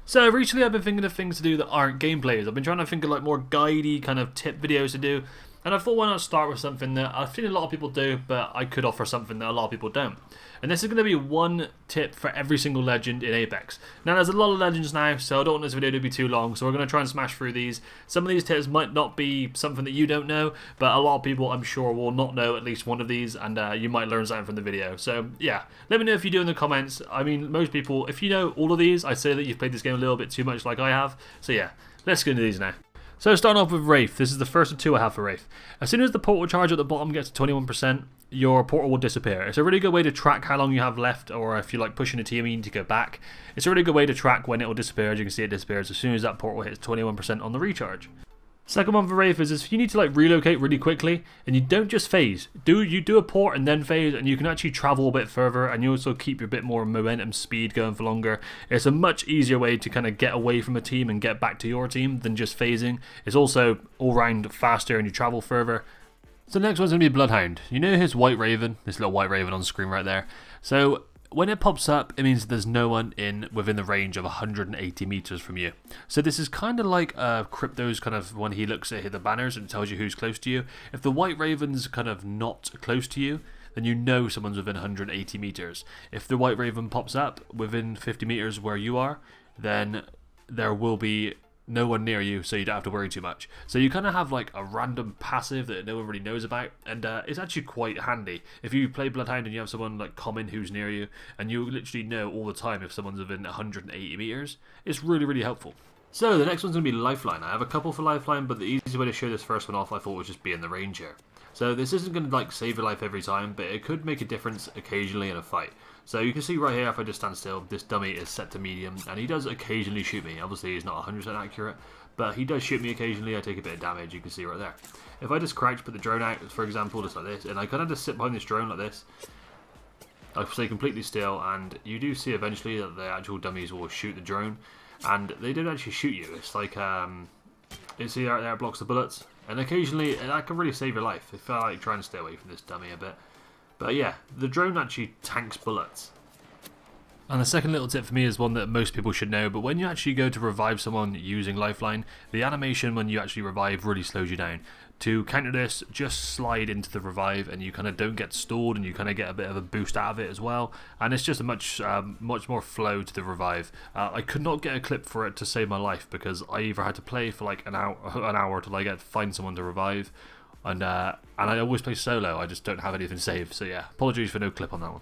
So recently I've been thinking of things to do that aren't gameplays. I've been trying to think of like more guidey kind of tip videos to do. And I thought why not start with something that I've seen a lot of people do, but I could offer something that a lot of people don't. And this is going to be one tip for every single legend in Apex. Now there's a lot of legends now, so I don't want this video to be too long, so we're going to try and smash through these. Some of these tips might not be something that you don't know, but a lot of people I'm sure will not know at least one of these, and you might learn something from the video. So yeah, let me know if you do in the comments. I mean, most people, if you know all of these, I'd say that you've played this game a little bit too much like I have. So yeah, let's get into these now. So starting off with Wraith, this is the first of two I have for Wraith. As soon as the portal charge at the bottom gets to 21%, your portal will disappear. It's a really good way to track how long you have left, or if you're like pushing a team and you need to go back. It's a really good way to track when it will disappear. As you can see, it disappears as soon as that portal hits 21% on the recharge. Second one for Wraith is if you need to like relocate really quickly and you don't just phase. You do a port and then phase, and you can actually travel a bit further, and you also keep your bit more momentum speed going for longer. It's a much easier way to kind of get away from a team and get back to your team than just phasing. It's also all round faster and you travel further. So the next one's going to be Bloodhound. You know his White Raven, this little White Raven on screen right there. So when it pops up, it means there's no one within the range of 180 meters from you. So this is kind of like Crypto's kind of when he looks at the banners and tells you who's close to you. If the White Raven's kind of not close to you, then you know someone's within 180 meters. If the White Raven pops up within 50 meters where you are, then there will be no one near you, so you don't have to worry too much. So you kind of have like a random passive that no one really knows about, and it's actually quite handy. If you play Bloodhound and you have someone like common who's near you, and you literally know all the time if someone's within 180 meters, it's really, really helpful. So the next one's going to be Lifeline. I have a couple for Lifeline, but the easiest way to show this first one off I thought was just be in the range here. So this isn't going to like save your life every time, but it could make a difference occasionally in a fight. So you can see right here, if I just stand still, this dummy is set to medium, and he does occasionally shoot me. Obviously he's not 100% accurate, but he does shoot me occasionally. I take a bit of damage, you can see right there. If I just crouch, put the drone out, for example, just like this, and I kind of just sit behind this drone like this, I stay completely still, and you do see eventually that the actual dummies will shoot the drone, and they don't actually shoot you. It's like, you see right there, it blocks the bullets, and occasionally that can really save your life. If I like trying to stay away from this dummy a bit. But yeah, the drone actually tanks bullets. And the second little tip for me is one that most people should know, but when you actually go to revive someone using Lifeline, the animation when you actually revive really slows you down. To counter this, just slide into the revive and you kind of don't get stalled, and you kind of get a bit of a boost out of it as well. And it's just a much more flow to the revive. I could not get a clip for it to save my life because I either had to play for like an hour till I find someone to revive, and I always play solo. I just don't have anything saved. So yeah, apologies for no clip on that one.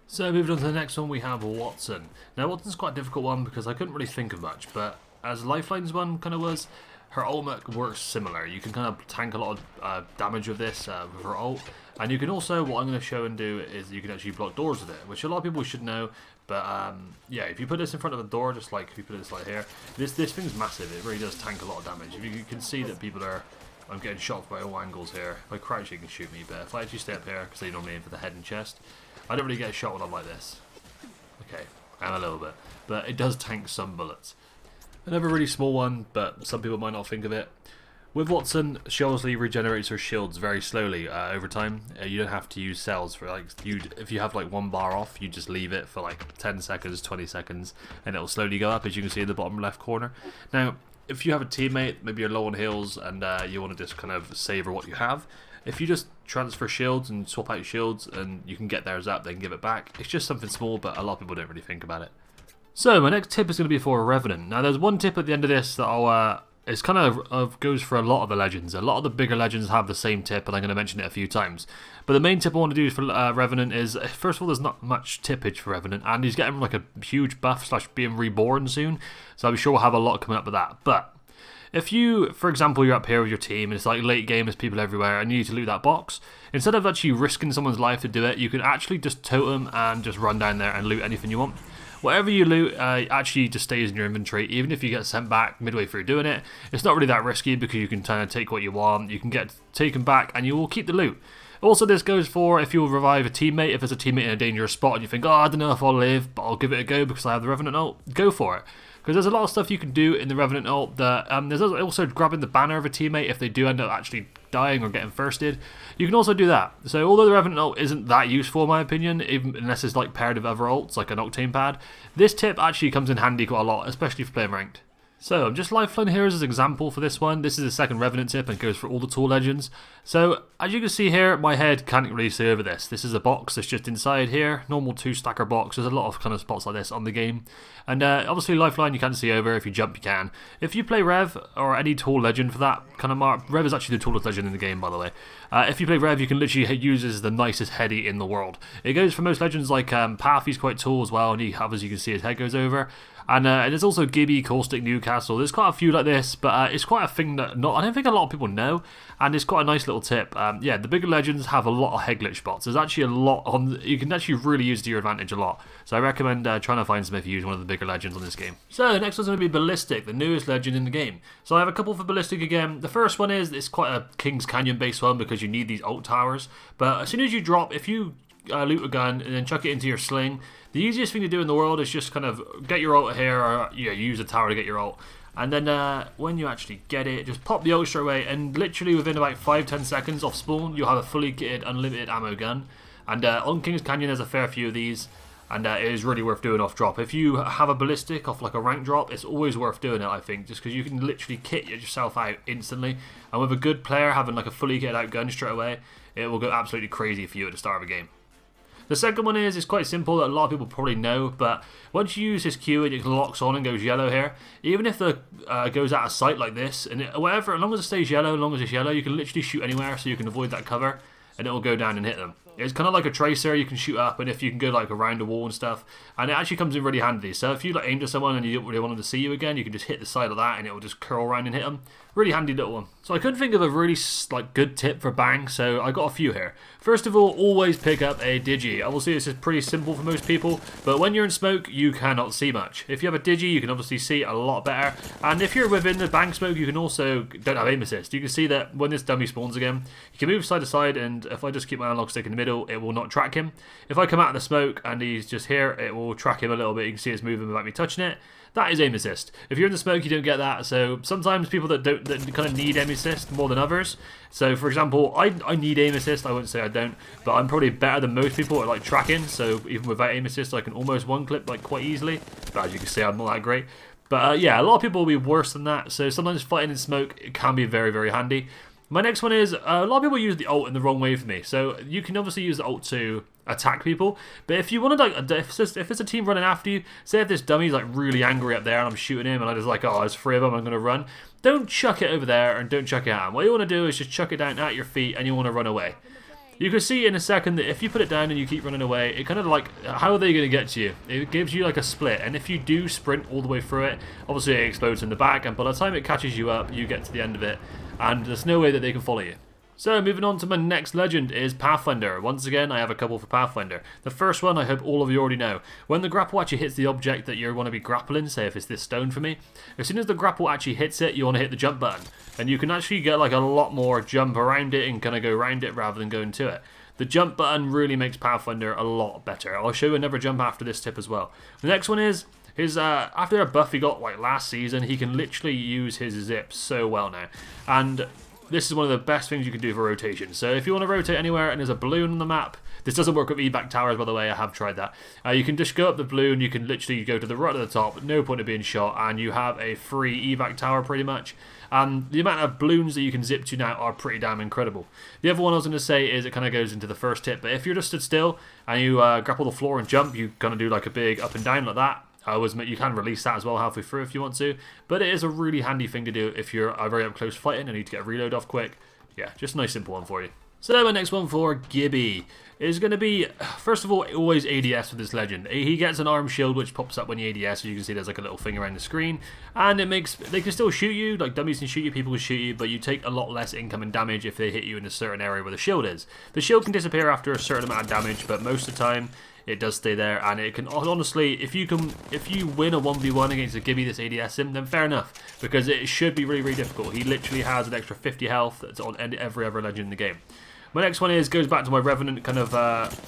So moving on to the next one, we have Watson. Now Watson's quite a difficult one because I couldn't really think of much, but as Lifeline's one kind of was, her ultimate works similar. You can kind of tank a lot of damage with this with her ult, and you can also, what I'm going to show and do is you can actually block doors with it, which a lot of people should know. But yeah, if you put this in front of a door, just like if you put this like here, this thing's massive. It really does tank a lot of damage. If you can see that people are, I'm getting shot by all angles here. If I crouch, you can shoot me, but if I actually stay up here, because they normally aim for the head and chest, I don't really get a shot when I'm like this. Okay, I'm a little bit, but it does tank some bullets. Another really small one, but some people might not think of it. With Watson, she obviously regenerates her shields very slowly over time. You don't have to use cells for like, if you have like one bar off, you just leave it for like 10 seconds, 20 seconds, and it'll slowly go up, as you can see in the bottom left corner. Now, if you have a teammate, maybe you're low on heals and you want to just kind of savor what you have, if you just transfer shields and swap out shields and you can get theirs up, then give it back. It's just something small, but a lot of people don't really think about it. So my next tip is going to be for a Revenant. Now there's one tip at the end of this that I'll it's kind of goes for a lot of the legends. A lot of the bigger legends have the same tip, and I'm going to mention it a few times. But the main tip I want to do for Revenant is, first of all, there's not much tippage for Revenant, and he's getting like a huge buff / being reborn soon, so I'm sure we'll have a lot coming up with that. But if you, for example, you're up here with your team and it's like late game, there's people everywhere and you need to loot that box, instead of actually risking someone's life to do it, you can actually just totem and just run down there and loot anything you want. Whatever you loot actually just stays in your inventory, even if you get sent back midway through doing it. It's not really that risky because you can kind of take what you want, you can get taken back and you will keep the loot. Also, this goes for if you'll revive a teammate, if there's a teammate in a dangerous spot and you think, oh, I don't know if I'll live, but I'll give it a go because I have the Revenant ult, go for it. Because there's a lot of stuff you can do in the Revenant ult that there's also grabbing the banner of a teammate if they do end up actually dying or getting firsted, you can also do that. So although the Revenant ult isn't that useful in my opinion, even unless it's like paired with other ults like an Octane pad, this tip actually comes in handy quite a lot, especially for playing ranked. So I'm just lifeline here as an example for this one. This is the second Revenant tip and goes for all the tool legends. So as you can see here, my head can't really see over this. This is a box that's just inside here, normal 2-stacker box. There's a lot of kind of spots like this on the game. And obviously lifeline you can't see over, if you jump you can. If you play Rev, or any tool legend for that kind of mark, Rev is actually the tallest legend in the game by the way. If you play Rev, you can literally use this as the nicest heady in the world. It goes for most legends like Path, he's quite tall as well, and he have, as you can see, his head goes over. And there's also Gibby, Caustic, Newcastle. There's quite a few like this, but it's quite a thing that I don't think a lot of people know, and it's quite a nice little tip. Yeah, the bigger legends have a lot of head glitch spots. There's actually a lot on. You can actually really use it to your advantage a lot. So I recommend trying to find some if you use one of the bigger legends on this game. So the next one's going to be Ballistic, the newest legend in the game. So I have a couple for Ballistic again. The first one is it's quite a King's Canyon based one because you need these ult towers. But as soon as you drop, if you loot a gun and then chuck it into your sling, the easiest thing to do in the world is just kind of get your ult here, or use a tower to get your ult. And then when you actually get it, just pop the ult straight away, and literally within about 5-10 seconds off spawn, you'll have a fully kitted unlimited ammo gun. And on King's Canyon there's a fair few of these, and it is really worth doing off drop. If you have a Ballistic off like a rank drop, it's always worth doing it, I think, just because you can literally kit yourself out instantly. And with a good player having like a fully kitted out gun straight away, it will go absolutely crazy for you at the start of a game. The second one is quite simple, that a lot of people probably know, but once you use his Q and it locks on and goes yellow here, even if the goes out of sight like this, and whatever, as long as it stays yellow, as long as it's yellow, you can literally shoot anywhere, so you can avoid that cover, and it will go down and hit them. It's kind of like a tracer, you can shoot up, and if you can go like around a wall and stuff, and it actually comes in really handy. So if you like aimed at someone and you don't really want them to see you again, you can just hit the side of that and it will just curl around and hit them. Really handy little one. So I couldn't think of a really like good tip for Bang, so I got a few here. First of all, always pick up a Digi. Obviously this is pretty simple for most people, but when you're in smoke, you cannot see much. If you have a Digi, you can obviously see a lot better, and if you're within the Bang smoke, you can also, don't have aim assist. You can see that when this dummy spawns again, you can move side to side, and if I just keep my analog stick in the middle, it will not track him. If I come out of the smoke and he's just here, it will track him a little bit. You can see it's moving without me touching it. That is aim assist. If you're in the smoke, you don't get that. So sometimes people that kind of need aim assist more than others. So for example, I need aim assist. I wouldn't say I don't, but I'm probably better than most people at like tracking. So even without aim assist, I can almost one clip like quite easily. But as you can see, I'm not that great. But yeah, a lot of people will be worse than that. So sometimes fighting in smoke, it can be very, very handy. My next one is, a lot of people use the ult in the wrong way for me. So you can obviously use the ult to attack people, but if you want to, like, if it's a team running after you, say if this dummy's like really angry up there and I'm shooting him and I just like, oh, there's 3 of them, I'm going to run. Don't chuck it over there and don't chuck it at him. What you want to do is just chuck it down at your feet and you want to run away. You can see in a second that if you put it down and you keep running away, it kind of like, how are they going to get to you? It gives you like a split, and if you do sprint all the way through it, obviously it explodes in the back, and by the time it catches you up, you get to the end of it, and there's no way that they can follow you. So moving on to my next legend is Pathfinder. Once again, I have a couple for Pathfinder. The first one I hope all of you already know. When the grapple actually hits the object that you want to be grappling, say if it's this stone for me, as soon as the grapple actually hits it, you want to hit the jump button. And you can actually get like a lot more jump around it and kind of go around it rather than going to it. The jump button really makes Pathfinder a lot better. I'll show you another jump after this tip as well. The next one is his after a buff he got like last season, he can literally use his zip so well now. And this is one of the best things you can do for rotation. So if you want to rotate anywhere and there's a balloon on the map, this doesn't work with evac towers, by the way, I have tried that. You can just go up the balloon, you can literally go to the right of the top, no point of being shot, and you have a free evac tower pretty much. And the amount of balloons that you can zip to now are pretty damn incredible. The other one I was going to say is, it kind of goes into the first tip, but if you're just stood still and you grapple the floor and jump, you kind of do like a big up and down like that. You can release that as well halfway through if you want to, but it is a really handy thing to do if you're very up close fighting and need to get a reload off quick. Yeah, just a nice simple one for you. So my next one for Gibby is going to be, first of all, always ADS with this legend. He gets an arm shield which pops up when you ADS, so you can see there's like a little thing around the screen, and it makes, they can still shoot you, like dummies can shoot you, people can shoot you, but you take a lot less incoming damage if they hit you in a certain area where the shield is. The shield can disappear after a certain amount of damage, but most of the time it does stay there, and it can, honestly, if you win a 1v1 against a Gibby that's ADS him, then fair enough, because it should be really, really difficult. He literally has an extra 50 health that's on every other legend in the game. My next one goes back to my Revenant kind of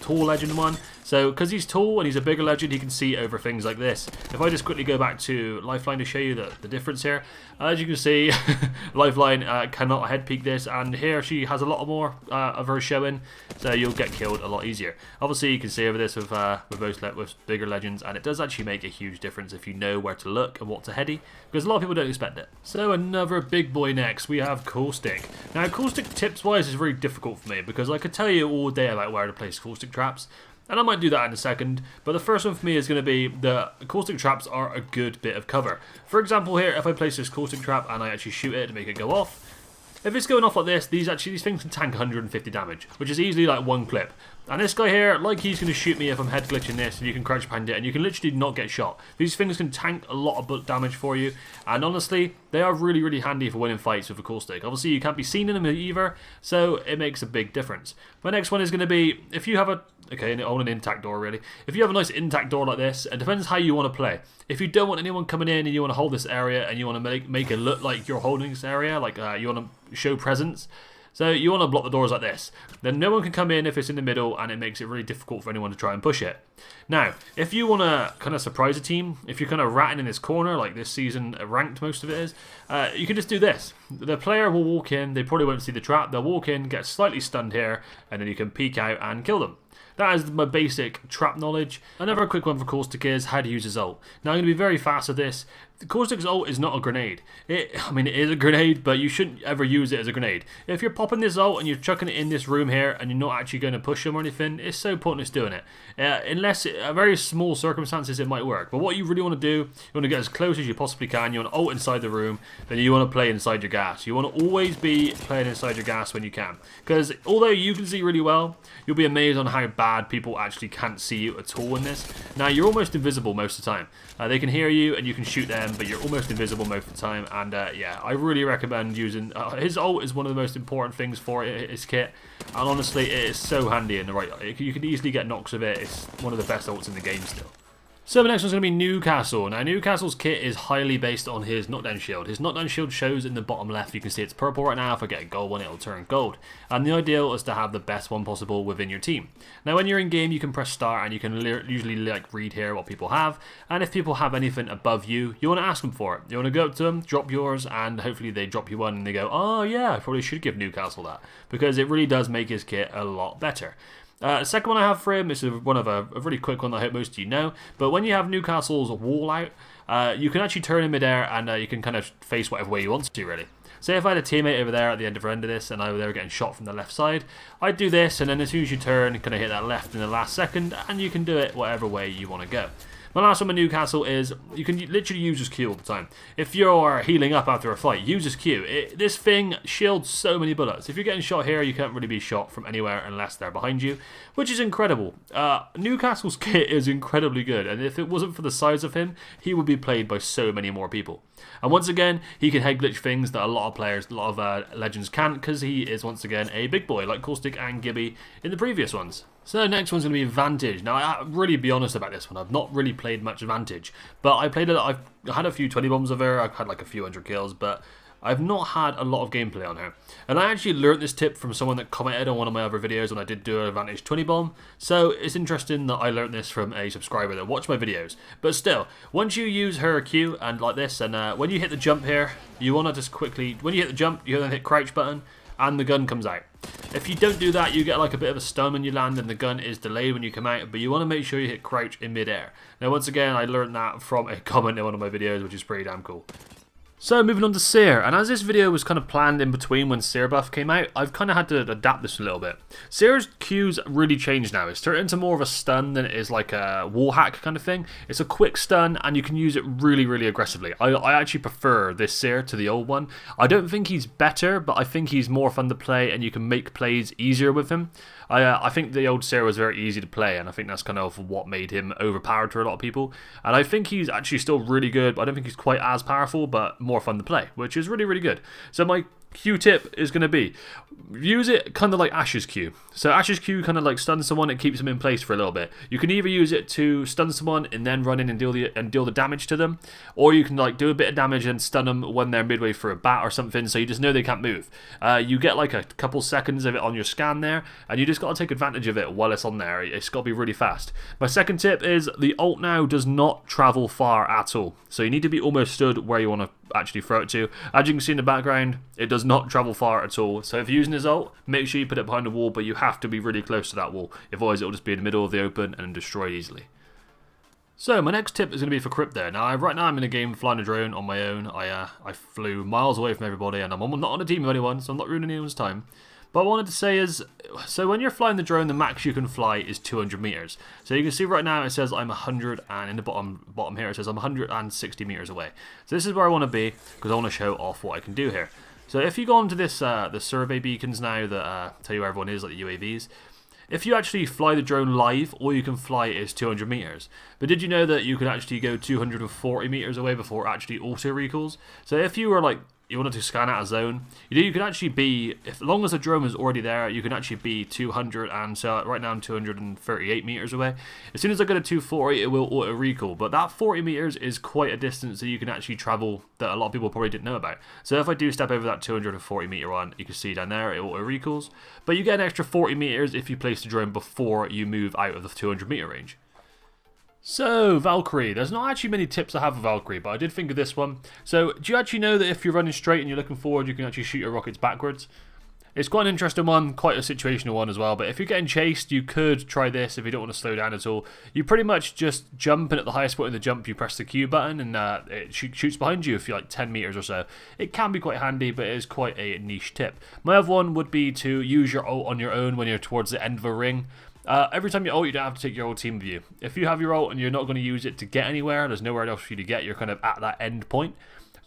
tall legend one. So because he's tall and he's a bigger legend, he can see over things like this. If I just quickly go back to Lifeline to show you the difference here, as you can see, Lifeline cannot head peek this, and here she has a lot more of her showing, so you'll get killed a lot easier. Obviously, you can see over this with bigger legends, and it does actually make a huge difference if you know where to look and what to heady, because a lot of people don't expect it. So another big boy next, we have Caustic. Now, Caustic tips wise is very difficult for me because I could tell you all day about where to place Caustic traps. And I might do that in a second, but the first one for me is going to be the Caustic traps are a good bit of cover. For example here, if I place this Caustic trap and I actually shoot it to make it go off, if it's going off like this, these things can tank 150 damage, which is easily like one clip. And this guy here, like he's going to shoot me if I'm head glitching this, and you can crouch behind it, and you can literally not get shot. These things can tank a lot of damage for you, and honestly, they are really, really handy for winning fights with a Caustic. Obviously, you can't be seen in them either, so it makes a big difference. My next one is going to be, if you have a, okay, on an intact door really, if you have a nice intact door like this, it depends how you want to play. If you don't want anyone coming in and you want to hold this area, and you want to make it look like you're holding this area, like you want to show presence, so you want to block the doors like this. Then no one can come in if it's in the middle, and it makes it really difficult for anyone to try and push it. Now, if you want to kind of surprise a team, if you're kind of ratting in this corner, like this season ranked most of it is, you can just do this. The player will walk in, they probably won't see the trap, they'll walk in, get slightly stunned here, and then you can peek out and kill them. That is my basic trap knowledge. Another quick one for Caustic is how to use his ult. Now I'm going to be very fast at this. Caustic's ult is not a grenade. I mean, it is a grenade, but you shouldn't ever use it as a grenade. If you're popping this ult and you're chucking it in this room here and you're not actually going to push him or anything, it's so pointless doing it. Unless, very small circumstances, it might work. But what you really want to do, you want to get as close as you possibly can. You want to ult inside the room, then you want to play inside your gas. You want to always be playing inside your gas when you can. Because although you can see really well, you'll be amazed on how bad people actually can't see you at all in this. Now, you're almost invisible most of the time. They can hear you and you can shoot them, but you're almost invisible most of the time. And yeah, I really recommend using his ult is one of the most important things for his kit, and honestly it is so handy in the right. You can easily get knocks with it. It's one of the best ults in the game still. So the next one's going to be Newcastle. Now Newcastle's kit is highly based on his knockdown shield. His knockdown shield shows in the bottom left. You can see it's purple right now. If I get a gold one, it'll turn gold. And the ideal is to have the best one possible within your team. Now when you're in game, you can press start and you can usually like read here what people have. And if people have anything above you, you want to ask them for it. You want to go up to them, drop yours, and hopefully they drop you one and they go, oh yeah, I probably should give Newcastle that. Because it really does make his kit a lot better. The second one I have for him is one of a really quick one that I hope most of you know. But when you have Newcastle's wall out, you can actually turn in midair and you can kind of face whatever way you want to, really. Say if I had a teammate over there at the end of this and they were getting shot from the left side, I'd do this, and then as soon as you turn, kind of hit that left in the last second, and you can do it whatever way you want to go. My last one with Newcastle is you can literally use his Q all the time. If you're healing up after a fight, use his Q. This thing shields so many bullets. If you're getting shot here, you can't really be shot from anywhere unless they're behind you, which is incredible. Newcastle's kit is incredibly good, and if it wasn't for the size of him, he would be played by so many more people. And once again, he can head glitch things that a lot of players, a lot of legends can't, because he is once again a big boy, like Caustic and Gibby in the previous ones. So the next one's going to be Vantage. Now, I'll really be honest about this one. I've not really played much Vantage, but I've had a few 20 bombs of her. I've had like a few hundred kills, but I've not had a lot of gameplay on her. And I actually learnt this tip from someone that commented on one of my other videos when I did do a Vantage 20 bomb. So it's interesting that I learnt this from a subscriber that watched my videos. But still, once you use her Q and like this, and when you hit the jump here, you want to just quickly, when you hit the jump, you then hit crouch button, and the gun comes out. If you don't do that, you get like a bit of a stun when you land and the gun is delayed when you come out, but you want to make sure you hit crouch in midair. Now once again, I learned that from a comment in one of my videos, which is pretty damn cool. So moving on to Seer, and as this video was kind of planned in between when Seer buff came out, I've kind of had to adapt this a little bit. Seer's Q's really changed now. It's turned into more of a stun than it is like a wall hack kind of thing. It's a quick stun and you can use it really, really aggressively. I actually prefer this Seer to the old one. I don't think he's better, but I think he's more fun to play and you can make plays easier with him. I think the old Seer was very easy to play, and I think that's kind of what made him overpowered to a lot of people. And I think he's actually still really good, but I don't think he's quite as powerful, but more fun to play, which is really, really good. So my Q tip is going to be, use it kind of like Ash's Q. So Ash's Q kind of like stuns someone, it keeps them in place for a little bit. You can either use it to stun someone and then run in and deal the damage to them, or you can like do a bit of damage and stun them when they're midway through a bat or something, so you just know they can't move. You get like a couple seconds of it on your scan there, and you just got to take advantage of it while it's on there. It's got to be really fast. My second tip is the ult now does not travel far at all, so you need to be almost stood where you want to actually throw it to. As you can see in the background, it does not travel far at all. So if you're using his ult, make sure you put it behind the wall, but you have to be really close to that wall. Otherwise, it'll just be in the middle of the open and destroyed easily. So my next tip is going to be for crypto. Now, right now I'm in a game flying a drone on my own. I flew miles away from everybody, and I'm not on a team with anyone, so I'm not ruining anyone's time. But what I wanted to say is, so when you're flying the drone, the max you can fly is 200 meters. So you can see right now it says I'm 100, and in the bottom here it says I'm 160 meters away. So this is where I want to be, because I want to show off what I can do here. So if you go onto this the survey beacons now that tell you where everyone is, like the UAVs, if you actually fly the drone live, all you can fly is 200 meters. But did you know that you could actually go 240 meters away before actually auto recalls? So if you were like, you wanted to scan out a zone, you can actually be, as long as the drone is already there, you can actually be 200, and so right now I'm 238 meters away. As soon as I go to 240, it will auto recall, but that 40 meters is quite a distance that you can actually travel that a lot of people probably didn't know about. So if I do step over that 240 meter one, you can see down there it auto recalls, but you get an extra 40 meters if you place the drone before you move out of the 200 meter range. So, Valkyrie. There's not actually many tips I have for Valkyrie, but I did think of this one. So, do you actually know that if you're running straight and you're looking forward, you can actually shoot your rockets backwards? It's quite an interesting one, quite a situational one as well, but if you're getting chased, you could try this if you don't want to slow down at all. You pretty much just jump, and at the highest point of the jump, you press the Q button, and it shoots behind you if you're like 10 meters or so. It can be quite handy, but it is quite a niche tip. My other one would be to use your ult on your own when you're towards the end of a ring. Every time you ult, you don't have to take your whole team with you. If you have your ult and you're not going to use it to get anywhere, there's nowhere else for you to get, you're kind of at that end point.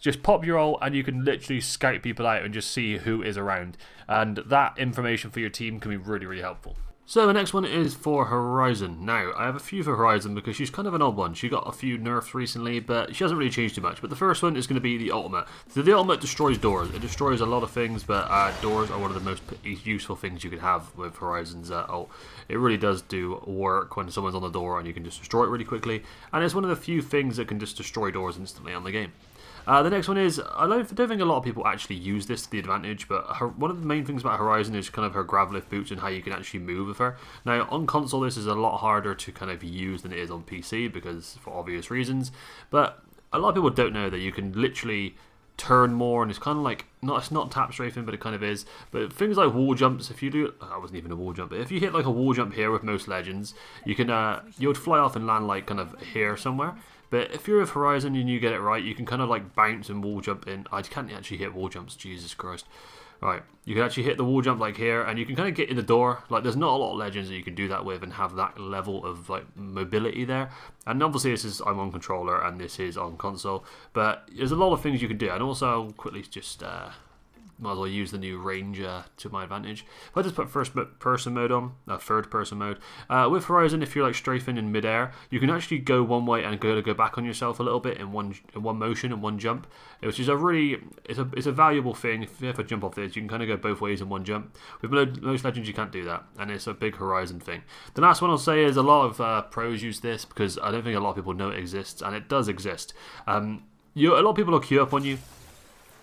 Just pop your ult and you can literally scout people out and just see who is around. And that information for your team can be really, really helpful. So the next one is for Horizon. Now, I have a few for Horizon because she's kind of an odd one. She got a few nerfs recently, but she hasn't really changed too much. But the first one is going to be the ultimate. So the ultimate destroys doors. It destroys a lot of things, but doors are one of the most useful things you can have with Horizon's ult. It really does do work when someone's on the door and you can just destroy it really quickly. And it's one of the few things that can just destroy doors instantly on the game. The next one is, I don't think a lot of people actually use this to the advantage, but one of the main things about Horizon is kind of her grav lift boots and how you can actually move with her. Now, on console this is a lot harder to kind of use than it is on PC, because for obvious reasons, but a lot of people don't know that you can literally turn more, and it's kind of like, it's not tap strafing, but it kind of is. But things like wall jumps, if you do, that wasn't even a wall jump, but if you hit like a wall jump here with most legends, you can, you would fly off and land like kind of here somewhere. But if you're with Horizon and you get it right, you can kind of like bounce and wall jump in. I can't actually hit wall jumps, Jesus Christ. Right, you can actually hit the wall jump like here, and you can kind of get in the door. Like, there's not a lot of legends that you can do that with and have that level of like mobility there. And obviously I'm on controller and this is on console, but there's a lot of things you can do. And also I'll quickly just might as well use the new range to my advantage. If I just put third person mode on, with Horizon, if you're like strafing in midair, you can actually go one way and go back on yourself a little bit in one motion and one jump, which is it's a valuable thing. If you ever jump off this, you can kind of go both ways in one jump. With most legends, you can't do that, and it's a big Horizon thing. The last one I'll say is a lot of pros use this because I don't think a lot of people know it exists, and it does exist. A lot of people will queue up on you.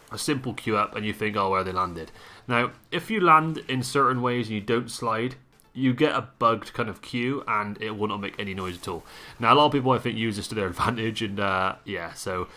A simple queue up and you think, oh, where they landed. Now, if you land in certain ways and you don't slide, you get a bugged kind of queue and it will not make any noise at all. Now, a lot of people, I think, use this to their advantage, and yeah, so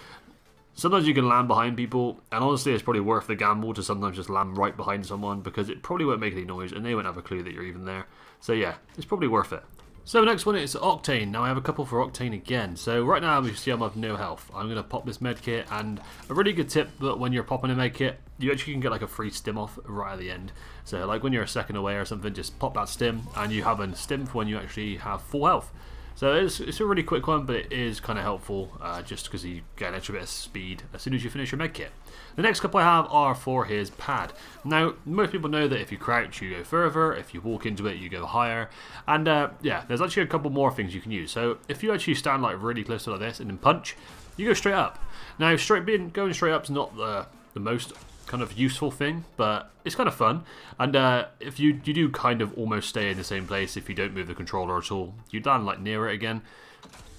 sometimes you can land behind people, and honestly, it's probably worth the gamble to sometimes just land right behind someone because it probably won't make any noise and they won't have a clue that you're even there. So yeah, it's probably worth it. So the next one is Octane. Now I have a couple for Octane again. So right now you see I'm of no health. I'm going to pop this medkit, and a really good tip that when you're popping a medkit, you actually can get like a free stim off right at the end. So like when you're a second away or something, just pop that stim and you have a stim for when you actually have full health. So it's a really quick one, but it is kind of helpful just because you get an extra bit of speed as soon as you finish your medkit. The next couple I have are for his pad. Now, most people know that if you crouch, you go further. If you walk into it, you go higher. And yeah, there's actually a couple more things you can use. So if you actually stand like really close to like this and then punch, you go straight up. Now, going straight up is not the most kind of useful thing, but it's kind of fun. And if you do kind of almost stay in the same place if you don't move the controller at all, you land like near it again.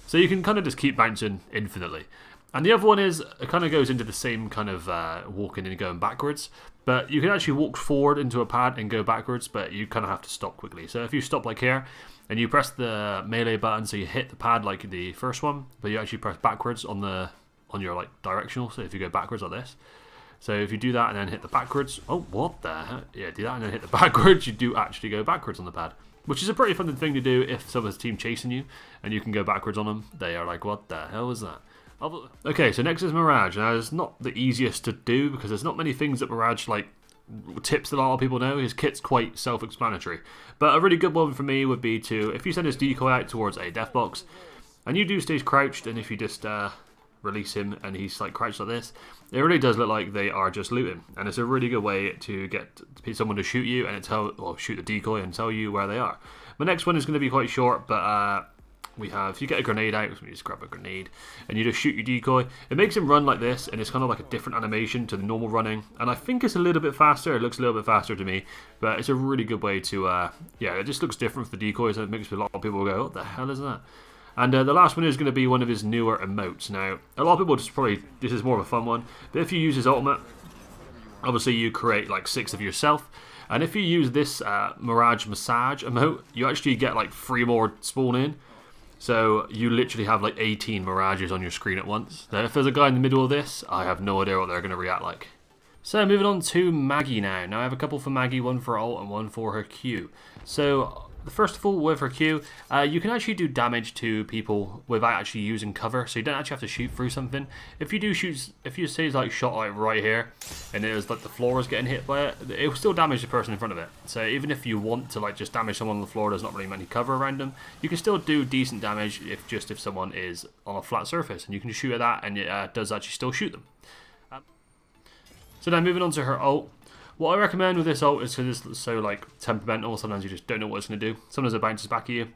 So you can kind of just keep bouncing infinitely. And the other one is, it kind of goes into the same kind of walking and going backwards. But you can actually walk forward into a pad and go backwards, but you kind of have to stop quickly. So if you stop like here, and you press the melee button, so you hit the pad like the first one, but you actually press backwards on your like directional. So if you go backwards like this, so if you do that and then hit the backwards, oh what the heck? Yeah, do that and then hit the backwards, you do actually go backwards on the pad, which is a pretty fun thing to do if someone's team chasing you and you can go backwards on them. They are like, what the hell is that? Okay, so next is Mirage. Now it's not the easiest to do because there's not many things that Mirage like tips that a lot of people know. His kit's quite self-explanatory, but a really good one for me would be to, if you send his decoy out towards a death box and you do stay crouched, and if you just release him and he's like crouched like this, it really does look like they are just looting, and it's a really good way to get someone to shoot you and shoot the decoy and tell you where they are. The next one is going to be quite short, but we have, if you get a grenade out, so you just grab a grenade and you just shoot your decoy. It makes him run like this, and it's kind of like a different animation to the normal running, and I think it's a little bit faster. It looks a little bit faster to me, but it's a really good way to yeah, it just looks different for the decoys, and it makes a lot of people go, what the hell is that? And the last one is going to be one of his newer emotes. Now, a lot of people just probably, this is more of a fun one, but if you use his ultimate, obviously you create like 6 of yourself, and if you use this Mirage Massage emote, you actually get like 3 more spawn in. So you literally have like 18 Mirages on your screen at once. Now if there's a guy in the middle of this, I have no idea what they're going to react like. So moving on to Maggie now. Now I have a couple for Maggie, one for ult and one for her Q. So first of all, with her Q, you can actually do damage to people without actually using cover, so you don't actually have to shoot through something. If you do shoot, if you say like shot like right here, and it was like the floor was getting hit by it, it will still damage the person in front of it. So even if you want to like just damage someone on the floor, there's not really many cover around them, you can still do decent damage if someone is on a flat surface, and you can just shoot at that, and it does actually still shoot them. So now moving on to her ult. What I recommend with this ult is because it's so like temperamental, sometimes you just don't know what it's going to do. Sometimes it bounces back at you.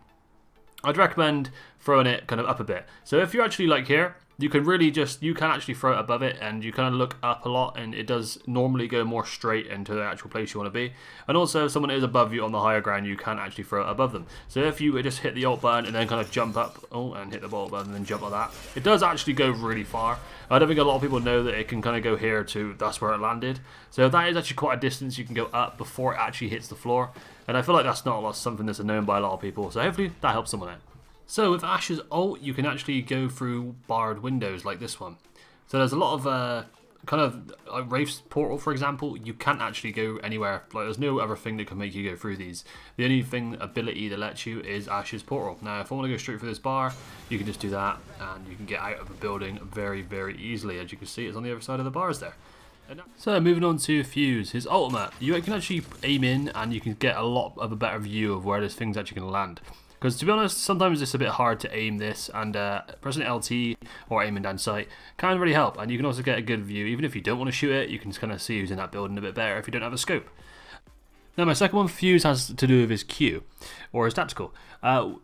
I'd recommend throwing it kind of up a bit. So if you're actually like here, you can really just, you can actually throw it above it, and you kind of look up a lot, and it does normally go more straight into the actual place you want to be. And also if someone is above you on the higher ground, you can actually throw it above them. So if you just hit the ult button and then kind of jump up, and hit the ult button and then jump like that, it does actually go really far. I don't think a lot of people know that it can kind of go here to, that's where it landed. So that is actually quite a distance you can go up before it actually hits the floor. And I feel like that's not something that's known by a lot of people, so hopefully that helps someone out. So with Ash's ult, you can actually go through barred windows like this one. So there's a lot of kind of like Wraith's portal, for example. You can't actually go anywhere. Like there's no other thing that can make you go through these. The only ability that lets you is Ash's portal. Now, if I want to go straight through this bar, you can just do that, and you can get out of a building very, very easily. As you can see, it's on the other side of the bars there. So moving on to Fuse, his ultimate. You can actually aim in, and you can get a lot of a better view of where this thing's actually going to land. Because to be honest, sometimes it's a bit hard to aim this, and pressing LT or aiming down sight can really help. And you can also get a good view, even if you don't want to shoot it, you can kind of see who's in that building a bit better if you don't have a scope. Now my second one, Fuse, has to do with his Q, or his tactical.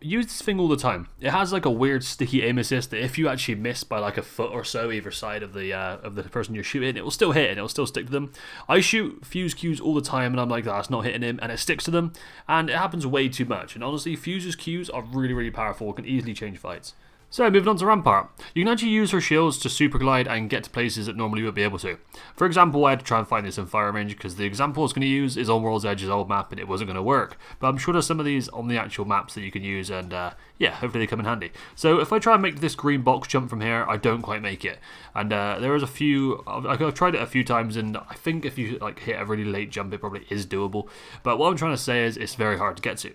Use this thing all the time. It has like a weird sticky aim assist that if you actually miss by like a foot or so either side of the person you're shooting, it will still hit and it will still stick to them. I shoot Fuse Qs all the time and I'm like, that's not hitting him, and it sticks to them, and it happens way too much. And honestly, Fuse's Qs are really, really powerful, can easily change fights. So moving on to Rampart, you can actually use her shields to super glide and get to places that normally you wouldn't be able to. For example, I had to try and find this in fire range because the example I was going to use is on World's Edge's old map and it wasn't going to work. But I'm sure there's some of these on the actual maps that you can use, and yeah, hopefully they come in handy. So if I try and make this green box jump from here, I don't quite make it. And there is a few, I've tried it a few times, and I think if you like hit a really late jump, it probably is doable. But what I'm trying to say is it's very hard to get to.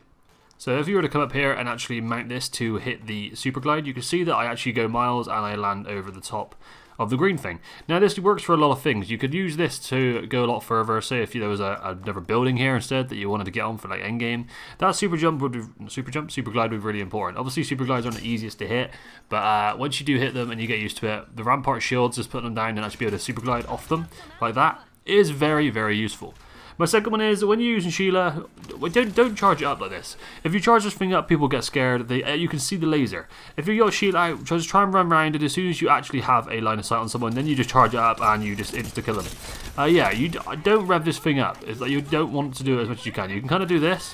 So if you were to come up here and actually mount this to hit the super glide, you can see that I actually go miles and I land over the top of the green thing. Now this works for a lot of things. You could use this to go a lot further. Say if there was another building here instead that you wanted to get on for like end game, that super glide would be really important. Obviously super glides aren't the easiest to hit, but once you do hit them and you get used to it, the Rampart shields, just putting them down and actually be able to super glide off them like that is very, very useful. My second one is when you're using Sheila, don't charge it up like this. If you charge this thing up, people get scared. You can see the laser. If you got Sheila out, just try and run around it. As soon as you actually have a line of sight on someone, then you just charge it up and you just insta kill them. Yeah, you don't rev this thing up. It's like you don't want to do it as much as you can. You can kind of do this.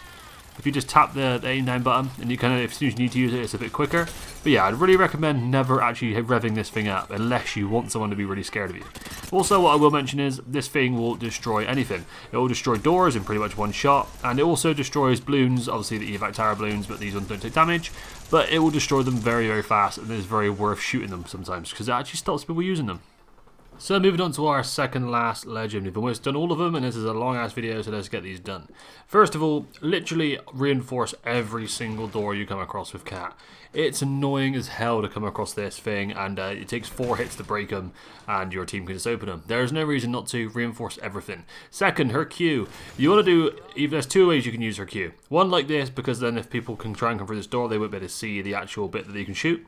If you just tap the aim down button, and you kind of, as soon as you need to use it, it's a bit quicker. But yeah, I'd really recommend never actually revving this thing up unless you want someone to be really scared of you. Also, what I will mention is this thing will destroy anything. It will destroy doors in pretty much one shot, and it also destroys balloons, obviously the evac tower balloons, but these ones don't take damage. But it will destroy them very, very fast, and it's very worth shooting them sometimes because it actually stops people using them. So moving on to our second last legend. We've almost done all of them, and this is a long ass video, so let's get these done. First of all, literally reinforce every single door you come across with Cat. It's annoying as hell to come across this thing, and it takes 4 hits to break them, and your team can just open them. There's no reason not to reinforce everything. Second, her Q. You want to do, there's 2 ways you can use her Q. One like this, because then if people can try and come through this door, they won't be able to see the actual bit that you can shoot.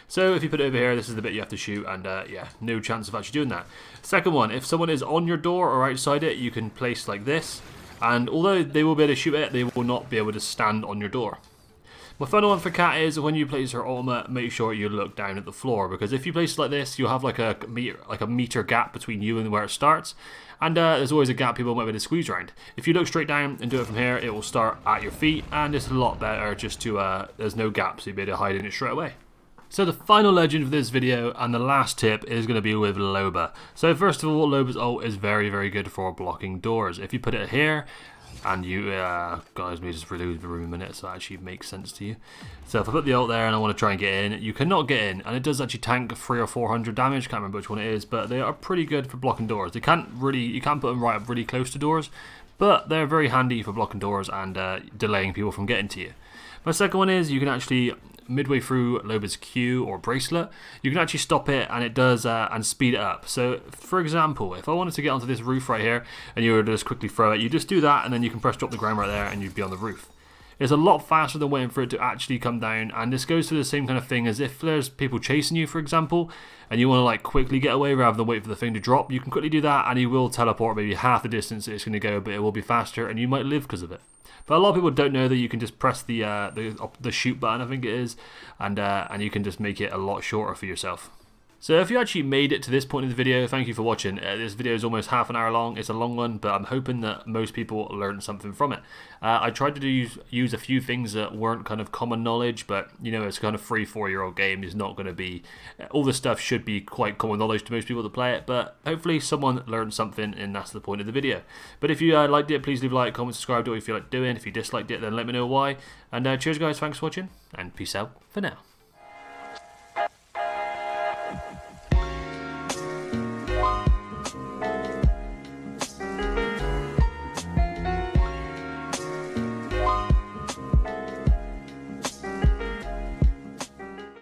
So if you put it over here, this is the bit you have to shoot, and yeah, no chance of actually doing that. Second one, if someone is on your door or outside it, you can place like this, and although they will be able to shoot it, they will not be able to stand on your door. My final one for Cat is when you place her ultimate, make sure you look down at the floor, because if you place it like this, you'll have like a meter gap between you and where it starts, and there's always a gap people might be able to squeeze around. If you look straight down and do it from here, it will start at your feet, and it's a lot better just to, there's no gap, so you'll be able to hide in it straight away. So the final legend of this video and the last tip is going to be with Loba. So first of all, Loba's ult is very, very good for blocking doors. If you put it here, and you, guys, let me just reload the room a minute so that actually makes sense to you. So if I put the ult there and I want to try and get in, you cannot get in, and it does actually tank 300 or 400 damage, can't remember which one it is, but they are pretty good for blocking doors. They can't really, you can't put them right up really close to doors, but they're very handy for blocking doors and delaying people from getting to you. My second one is you can actually, midway through Loba's Q or bracelet, you can actually stop it, and it does and speed it up. So for example, if I wanted to get onto this roof right here and you were to just quickly throw it, you just do that and then you can press drop the ground right there and you'd be on the roof. It's a lot faster than waiting for it to actually come down, and this goes to the same kind of thing as if there's people chasing you, for example, and you want to like quickly get away rather than wait for the thing to drop. You can quickly do that and you will teleport maybe half the distance it's going to go, but it will be faster and you might live because of it. But a lot of people don't know that you can just press the shoot button, I think it is, and you can just make it a lot shorter for yourself. So if you actually made it to this point in the video, thank you for watching. This video is almost half an hour long. It's a long one, but I'm hoping that most people learned something from it. I tried to use a few things that weren't kind of common knowledge, but you know, it's kind of 3-4-year-old game. It's not going to be, all this stuff should be quite common knowledge to most people that play it, but hopefully someone learned something, and that's the point of the video. But if you liked it, please leave a like, comment, subscribe, do what you feel like doing. If you disliked it, then let me know why. And cheers guys, thanks for watching, and peace out for now.